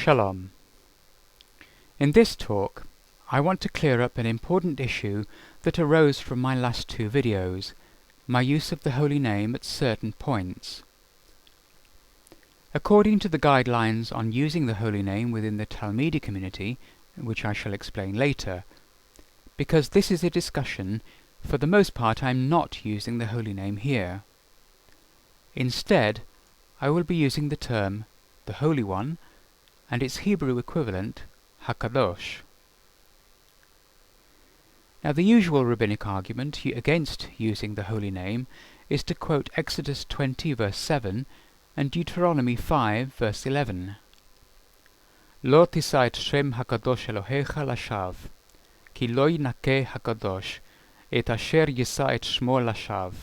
Shalom. In this talk, I want to clear up an important issue that arose from my last two videos, my use of the holy name at certain points. According to the guidelines on using the holy name within the Talmidi community, which I shall explain later, because this is a discussion, for the most part I'm not using the holy name here. Instead, I will be using the term the Holy One and its Hebrew equivalent, HaKadosh. Now the usual rabbinic argument against using the holy name is to quote Exodus 20 verse 7 and Deuteronomy 5 verse 11. Lo tisa et Shem HaKadosh Elohecha lashav, ki lo yinakeh HaKadosh, et asher yisa et shmo lashav.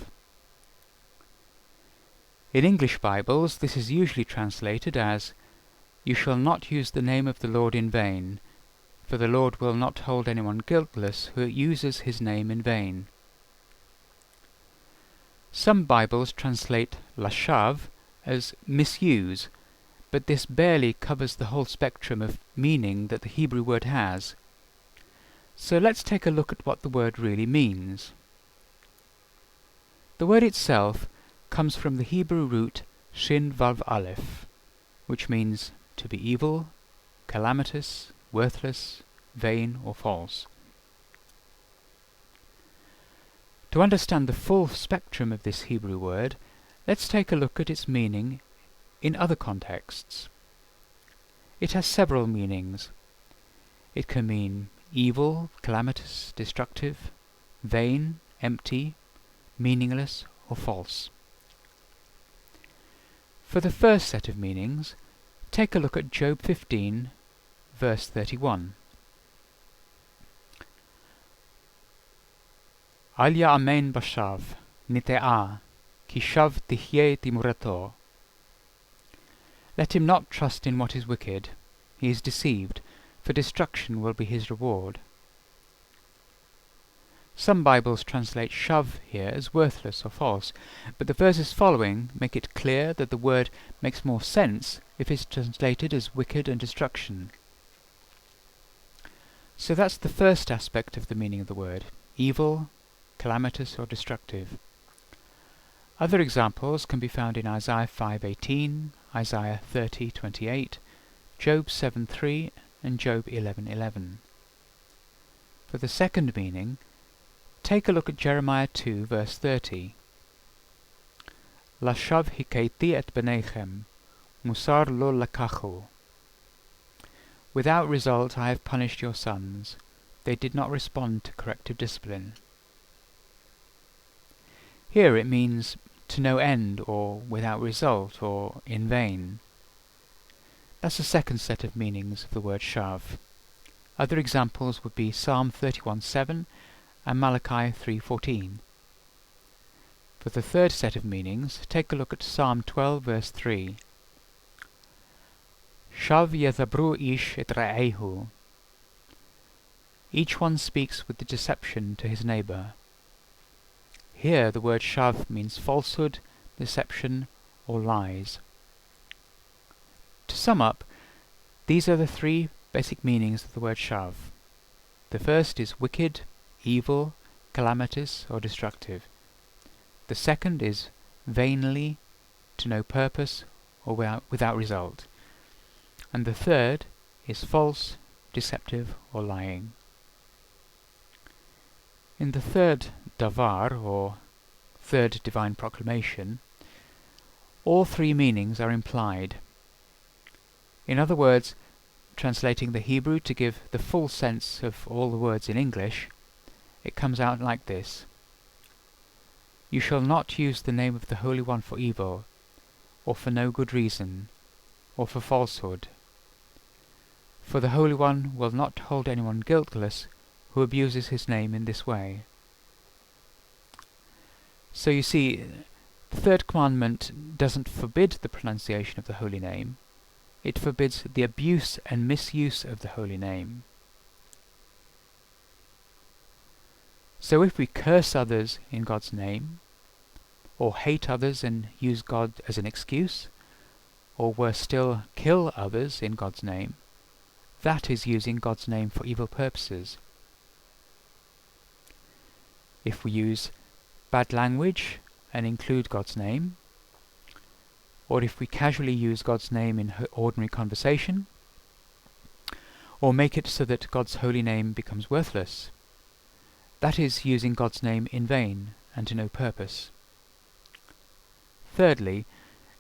In English Bibles this is usually translated as, "You shall not use the name of the Lord in vain, for the Lord will not hold anyone guiltless who uses his name in vain." Some Bibles translate lashav as misuse, but this barely covers the whole spectrum of meaning that the Hebrew word has. So let's take a look at what the word really means. The word itself comes from the Hebrew root shin vav aleph, which means to be evil, calamitous, worthless, vain or false. To understand the full spectrum of this Hebrew word, let's take a look at its meaning in other contexts. It has several meanings. It can mean evil, calamitous, destructive, vain, empty, meaningless or false. For the first set of meanings, take a look at Job 15, verse 31. Al ya'amen bashav, nite'ah, ki shav tihyeh timurato. Let him not trust in what is wicked, he is deceived, for destruction will be his reward. Some Bibles translate shav here as worthless or false, but the verses following make it clear that the word makes more sense if it's translated as wicked and destruction. So that's the first aspect of the meaning of the word, evil, calamitous or destructive. Other examples can be found in Isaiah 5:18, Isaiah 30:28, Job 7:3 and Job 11:11. For the second meaning, take a look at Jeremiah 2 verse 30. Lashav hikaiti et benechem, musar lo lakachu. Without result I have punished your sons. They did not respond to corrective discipline. Here it means to no end, or without result, or in vain. That's the second set of meanings of the word shav. Other examples would be Psalm 31:7 and Malachi 3:14. For the third set of meanings, take a look at Psalm 12 verse 3. Shav yadabru ish et ra'ehu. Each one speaks with the deception to his neighbour. Here the word shav means falsehood, deception, or lies. To sum up, these are the three basic meanings of the word shav. The first is wicked, evil, calamitous, or destructive. The second is vainly, to no purpose, or without result. And the third is false, deceptive, or lying. In the third davar, or third divine proclamation, all three meanings are implied. In other words, translating the Hebrew to give the full sense of all the words in English, it comes out like this. You shall not use the name of the Holy One for evil, or for no good reason, or for falsehood. For the Holy One will not hold anyone guiltless who abuses his name in this way. So you see, the third commandment doesn't forbid the pronunciation of the holy name. It forbids the abuse and misuse of the holy name. So if we curse others in God's name, or hate others and use God as an excuse, or worse still, kill others in God's name, that is using God's name for evil purposes. If we use bad language and include God's name, or if we casually use God's name in ordinary conversation, or make it so that God's holy name becomes worthless, that is using God's name in vain and to no purpose. Thirdly,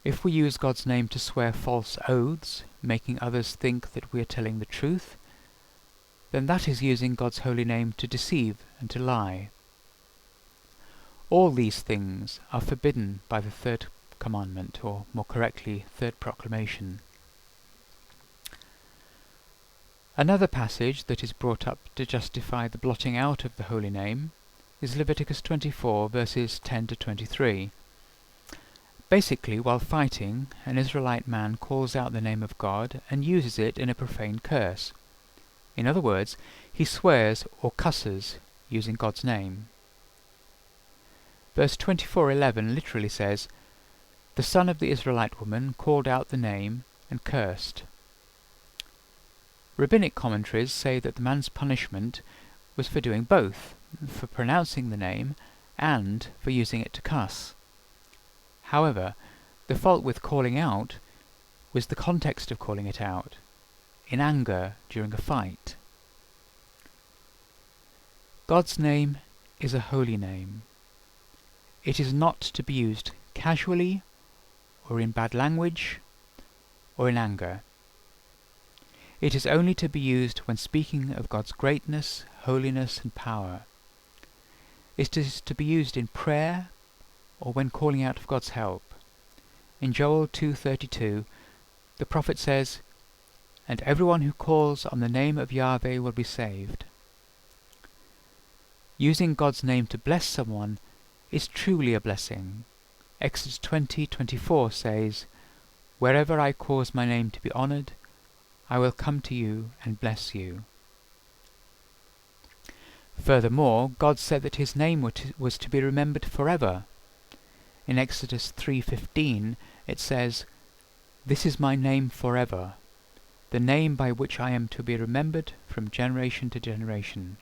if we use God's name to swear false oaths, making others think that we are telling the truth, then that is using God's holy name to deceive and to lie. All these things are forbidden by the third commandment, or more correctly, third proclamation. Another passage that is brought up to justify the blotting out of the holy name is Leviticus 24, verses 10 to 23. Basically, while fighting, an Israelite man calls out the name of God and uses it in a profane curse. In other words, he swears or cusses using God's name. Verse 24:11 literally says, "The son of the Israelite woman called out the name and cursed." Rabbinic commentaries say that the man's punishment was for doing both, for pronouncing the name and for using it to cuss. However, the fault with calling out was the context of calling it out, in anger during a fight. God's name is a holy name. It is not to be used casually, or in bad language, or in anger. It is only to be used when speaking of God's greatness, holiness, and power. It is to be used in prayer, or when calling out for God's help. In Joel 2:32, the prophet says, "And everyone who calls on the name of Yahweh will be saved." Using God's name to bless someone is truly a blessing. Exodus 20:24 says, "Wherever I cause my name to be honored, I will come to you and bless you." Furthermore, God said that his name was to be remembered forever. In Exodus 3:15 it says, "This is my name forever, the name by which I am to be remembered from generation to generation."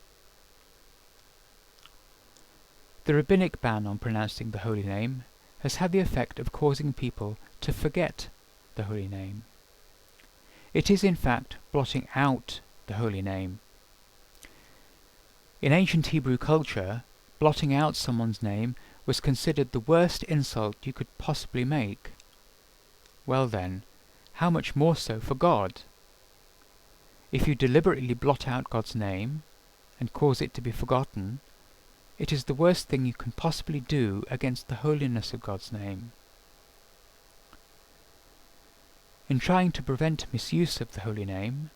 The rabbinic ban on pronouncing the holy name has had the effect of causing people to forget the holy name. It is in fact blotting out the holy name. In ancient Hebrew culture, blotting out someone's name was considered the worst insult you could possibly make. Well then, how much more so for God? If you deliberately blot out God's name and cause it to be forgotten, it is the worst thing you can possibly do against the holiness of God's name. In trying to prevent misuse of the holy name,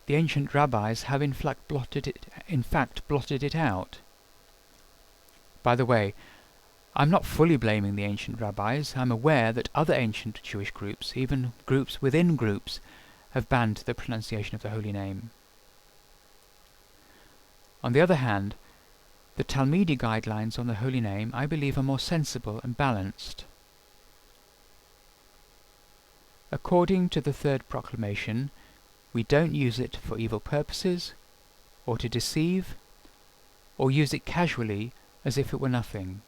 the ancient rabbis have in fact blotted it out. By the way, I'm not fully blaming the ancient rabbis. I'm aware that other ancient Jewish groups, even groups within groups, have banned the pronunciation of the holy name. On the other hand, the Talmidi guidelines on the holy name I believe are more sensible and balanced. According to the third proclamation, we don't use it for evil purposes, or to deceive, or use it casually as if it were nothing.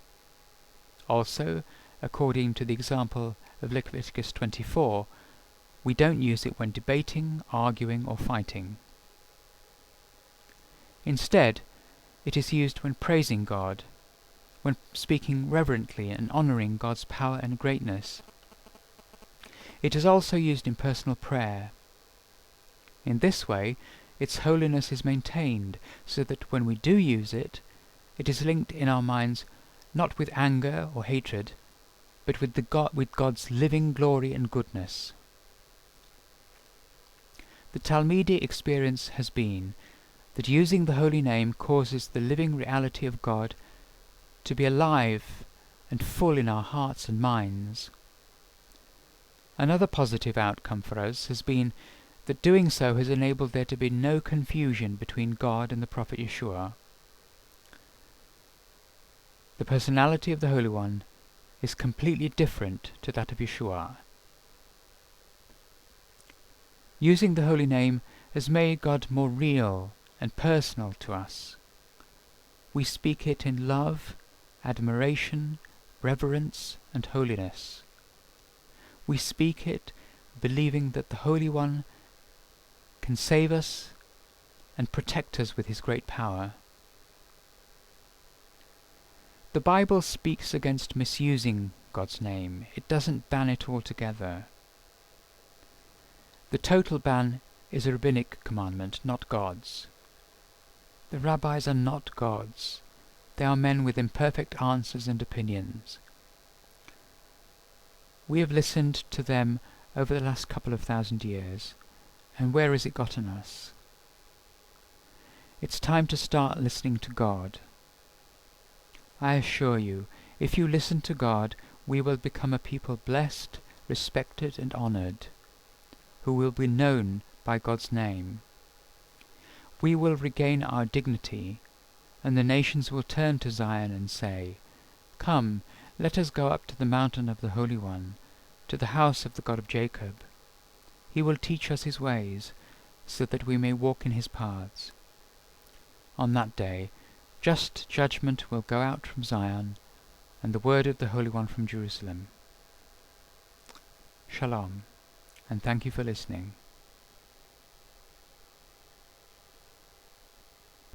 Also, according to the example of Leviticus 24, we don't use it when debating, arguing, or fighting. Instead, it is used when praising God, when speaking reverently and honoring God's power and greatness. It is also used in personal prayer. In this way, its holiness is maintained, so that when we do use it, it is linked in our minds not with anger or hatred, but with God's living glory and goodness. The Talmidi experience has been that using the holy name causes the living reality of God to be alive and full in our hearts and minds. Another positive outcome for us has been that doing so has enabled there to be no confusion between God and the prophet Yeshua. The personality of the Holy One is completely different to that of Yeshua. Using the holy name has made God more real and personal to us. We speak it in love, admiration, reverence, and holiness. We speak it believing that the Holy One can save us and protect us with his great power. The Bible speaks against misusing God's name. It doesn't ban it altogether. The total ban is a rabbinic commandment, not God's. The rabbis are not gods. They are men with imperfect answers and opinions. We have listened to them over the last couple of thousand years, and where has it gotten us? It's time to start listening to God. I assure you, if you listen to God, we will become a people blessed, respected, and honored, who will be known by God's name. We will regain our dignity, and the nations will turn to Zion and say, "Come, let us go up to the mountain of the Holy One, to the house of the God of Jacob. He will teach us his ways, so that we may walk in his paths." On that day, just judgment will go out from Zion, and the word of the Holy One from Jerusalem. Shalom, and thank you for listening.